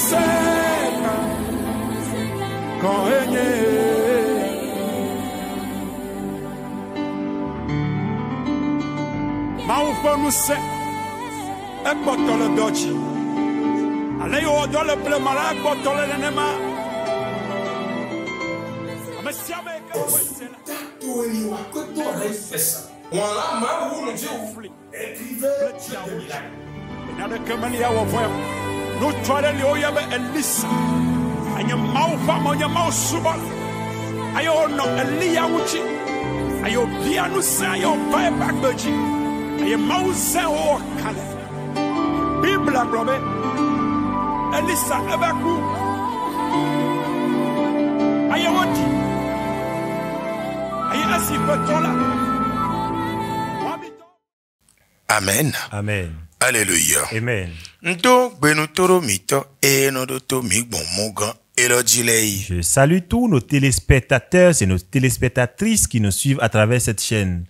seca con Maufonu se ekpotole dochi ale yo dole ple mala ekpotole nenema amesiame ka wesela to ni wa ko to re fesa wala ma wu no je ufli écrivez na de kemani ya wo voya no twale le oyabe elisa anya maufa monya mausuba ayo no elia wuchi ayo bia no sa ayo bai bagbeji ayo mause o kale bibla brobe elisa ebaku ayo woti ayo asipetola. Amen. Amen. Alléluia. Amen. Nto benutoro mito enodoto migbon mugan elojilei. Je salue tous nos téléspectateurs et nos téléspectatrices qui nous suivent à travers cette chaîne.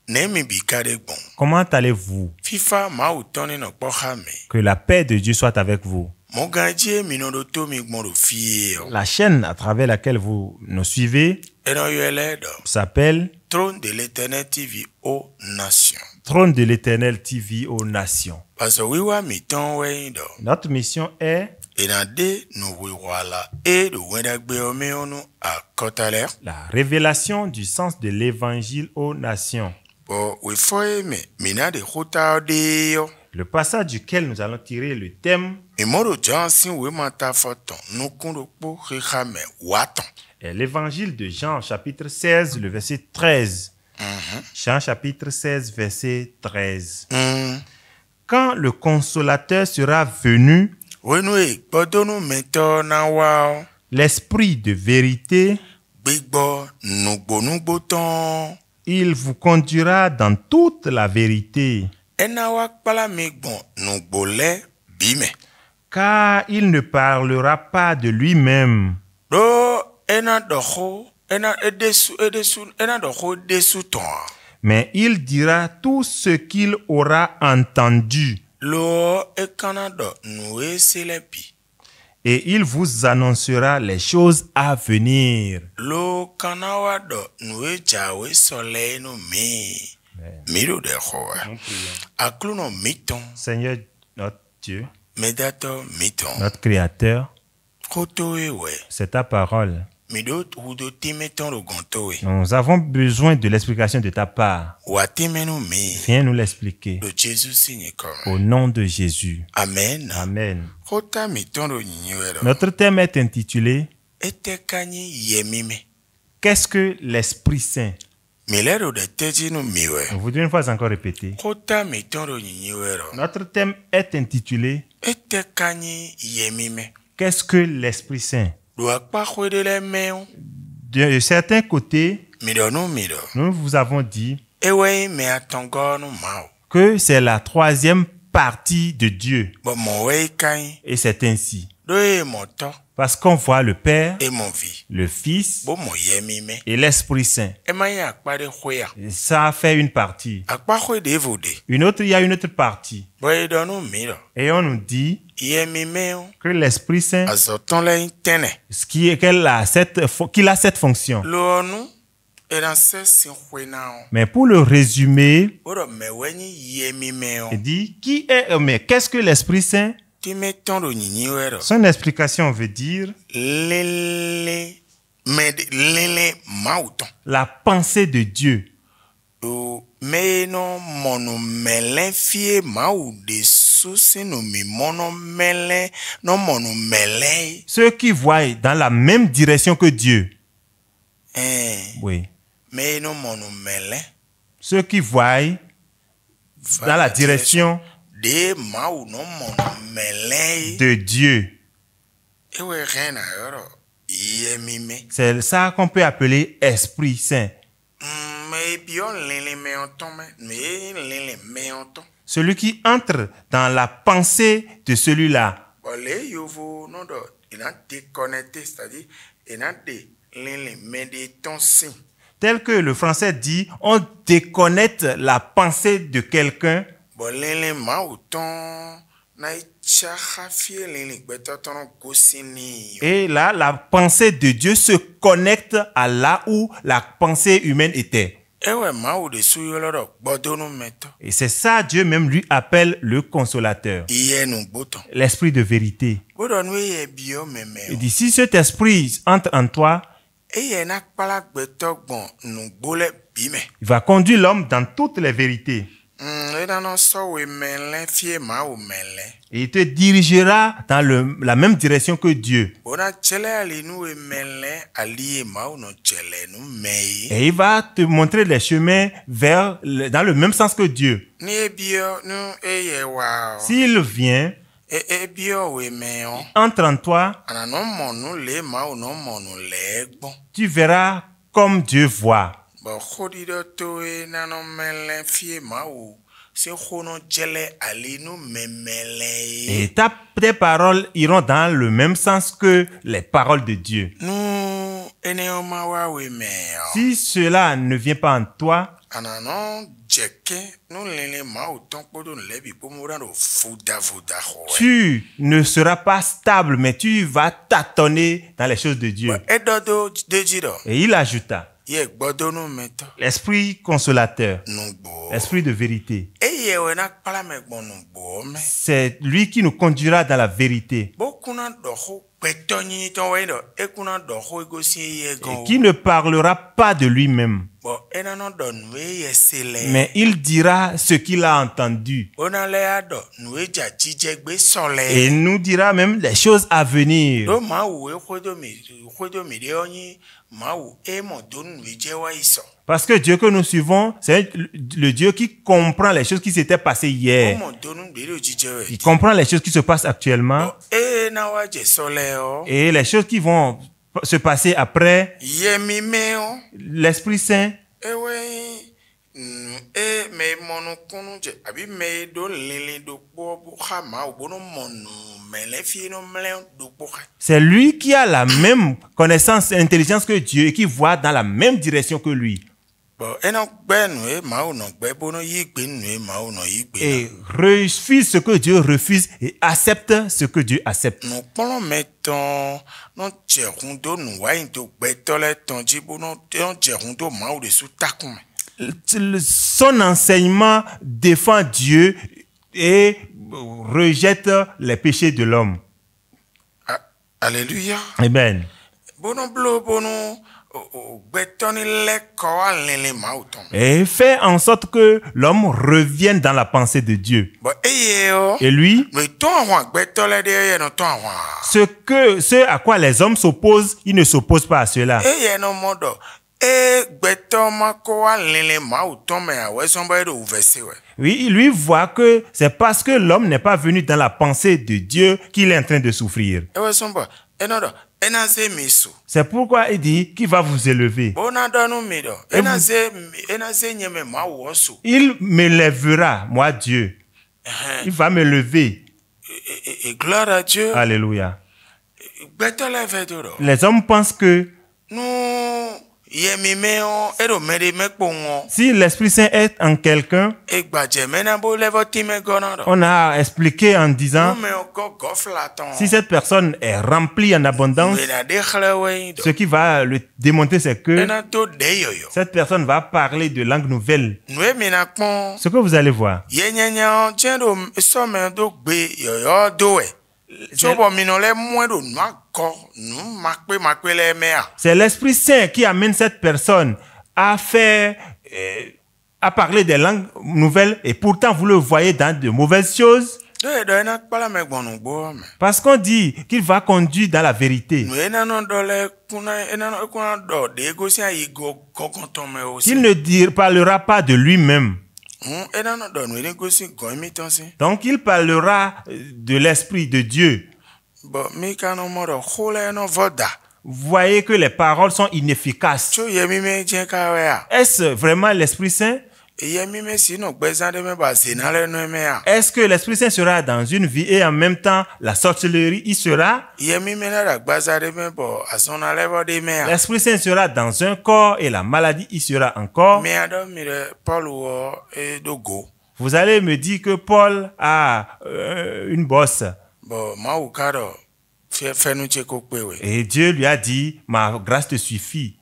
Nemi bikade bon. Comment allez-vous? Fifa mautoni no pohame. Que la paix de Dieu soit avec vous. Moganjie minodoto migbon do fie. La chaîne à travers laquelle vous nous suivez s'appelle Trône de l'Éternel TV aux Nations. Trône de l'Éternel TV aux Nations. Notre mission est la révélation du sens de l'évangile aux nations. Le passage duquel nous allons tirer le thème est l'évangile de Jean, chapitre 16, le verset 13. Jean, chapitre 16, verset 13. Quand le consolateur sera venu, l'esprit de vérité, il vous conduira dans toute la vérité. Car il ne parlera pas de lui-même, mais il dira tout ce qu'il aura entendu. Et il vous annoncera les choses à venir. Seigneur notre Dieu, notre Créateur, c'est ta parole. Nous avons besoin de l'explication de ta part. Viens nous l'expliquer. Au nom de Jésus. Amen. Amen. Notre thème est intitulé Qu'est-ce que l'Esprit Saint? Nous voudrions une fois encore répéter. Notre thème est intitulé Qu'est-ce que l'Esprit Saint? De certains côtés, nous vous avons dit que c'est la troisième partie de Dieu. Et c'est ainsi. Parce qu'on voit le Père, le Fils et l'Esprit Saint. Et ça fait une partie. Une autre, il y a une autre partie. Et on nous dit que l'Esprit Saint, qu'il a cette fonction. Mais pour le résumer, il dit mais qu'est-ce que l'Esprit Saint? Son explication veut dire la pensée de Dieu. Ceux qui voient dans la même direction que Dieu. Oui. Ceux qui voient dans la direction de Dieu. C'est ça qu'on peut appeler Esprit Saint. Celui qui entre dans la pensée de celui-là. Tel que le français dit, on déconnecte la pensée de quelqu'un. Et là, la pensée de Dieu se connecte à là où la pensée humaine était. Et c'est ça, Dieu même lui appelle le consolateur, l'esprit de vérité. Il dit, si cet esprit entre en toi, il va conduire l'homme dans toutes les vérités. Et il te dirigera dans la même direction que Dieu. Et il va te montrer les chemins dans le même sens que Dieu. S'il vient, entre en toi, tu verras comme Dieu voit. Et tes paroles iront dans le même sens que les paroles de Dieu. Si cela ne vient pas en toi, tu ne seras pas stable, mais tu vas tâtonner dans les choses de Dieu. Et il ajouta, l'esprit consolateur, l'esprit de vérité, c'est lui qui nous conduira dans la vérité. Et qui ne parlera pas de lui-même, mais il dira ce qu'il a entendu. Et nous dira même les choses à venir. Parce que Dieu que nous suivons, c'est le Dieu qui comprend les choses qui s'étaient passées hier. Il comprend les choses qui se passent actuellement. Et les choses qui vont se passer après. L'Esprit Saint c'est lui qui a la même connaissance et intelligence que Dieu et qui voit dans la même direction que lui. Et refuse ce que Dieu refuse et accepte ce que Dieu accepte. Son enseignement défend Dieu et rejette les péchés de l'homme. Alléluia. Amen. Et fait en sorte que l'homme revienne dans la pensée de Dieu. Et lui, ce à quoi les hommes s'opposent, il ne s'oppose pas à cela. Oui, il lui voit que c'est parce que l'homme n'est pas venu dans la pensée de Dieu qu'il est en train de souffrir. C'est pourquoi il dit qu'il va vous élever. Il me lèvera, moi Dieu. Il va me lever. Et gloire à Dieu. Alléluia. Les hommes pensent que si l'Esprit Saint est en quelqu'un, on a expliqué en disant, si cette personne est remplie en abondance, ce qui va le démontrer, c'est que cette personne va parler de langue nouvelle. Ce que vous allez voir. C'est l'Esprit Saint qui amène cette personne à parler des langues nouvelles et pourtant vous le voyez dans de mauvaises choses. Parce qu'on dit qu'il va conduire dans la vérité. Qu'il ne parlera pas de lui-même. Donc il parlera de l'Esprit de Dieu. Vous voyez que les paroles sont inefficaces. Est-ce vraiment l'Esprit Saint? Est-ce que l'Esprit Saint sera dans une vie et en même temps la sorcellerie y sera? L'Esprit Saint sera dans un corps et la maladie y sera encore. Vous allez me dire que Paul a une bosse. Et Dieu lui a dit, ma grâce te suffit.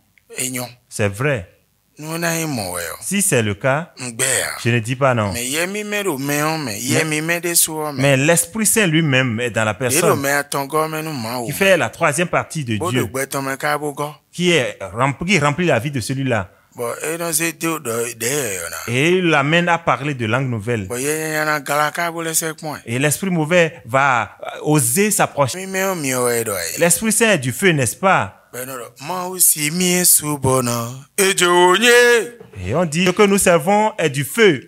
C'est vrai. Si c'est le cas, je ne dis pas non. Mais l'Esprit Saint lui-même est dans la personne qui fait la troisième partie de Dieu, qui remplit la vie de celui-là. Et il l'amène à parler de langue nouvelle. Et l'esprit mauvais va oser s'approcher. L'Esprit Saint est du feu, n'est-ce pas? Et on dit que nous servons est du feu.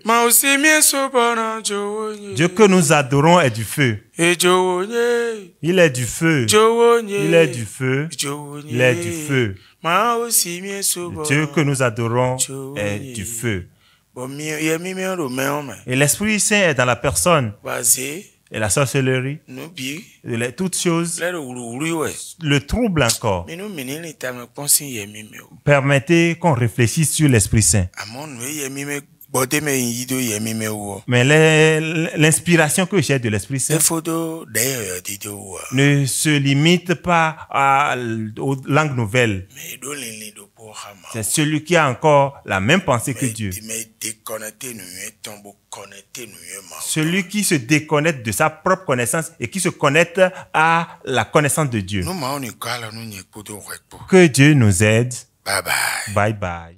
Dieu que nous adorons est du feu. Il est du feu. Il est du feu. Il est du feu. Dieu que nous adorons est du feu. Et l'Esprit Saint est dans la personne. Et la sorcellerie, toutes choses, le trouble encore. Permettez qu'on réfléchisse sur l'Esprit Saint. Mais l'inspiration que j'ai de l'Esprit Saint ne se limite pas aux langues nouvelles. C'est celui qui a encore la même pensée que Dieu. Celui qui se déconnecte de sa propre connaissance et qui se connecte à la connaissance de Dieu. Que Dieu nous aide. Bye bye. Bye bye.